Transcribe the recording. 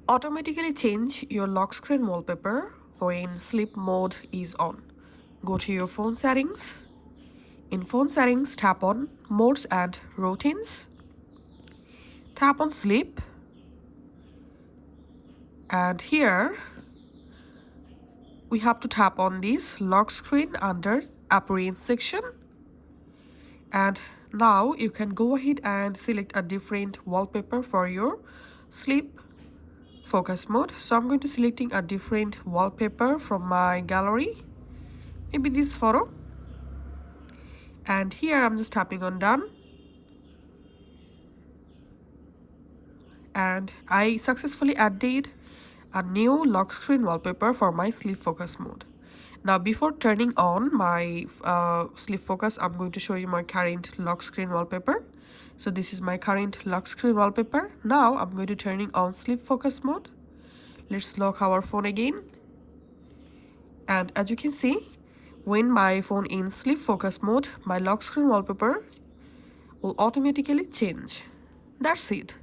Automatically change your lock screen wallpaper when sleep mode is on. Go to your phone settings. In phone settings, tap on Modes and Routines. Tap on Sleep. And here, we have to tap on this lock screen under Appearance section. And now you can go ahead and select a different wallpaper for your sleep focus mode. So I'm going to selecting a different wallpaper from my gallery, maybe this photo. And here I'm just tapping on done. And I successfully added a new lock screen wallpaper for my sleep focus mode. Now before turning on my sleep focus, I'm going to show you my current lock screen wallpaper. So this is my current lock screen wallpaper. Now I'm going to turning on sleep focus mode. Let's lock our phone again. And as you can see, when my phone in sleep focus mode, my lock screen wallpaper will automatically change. That's it.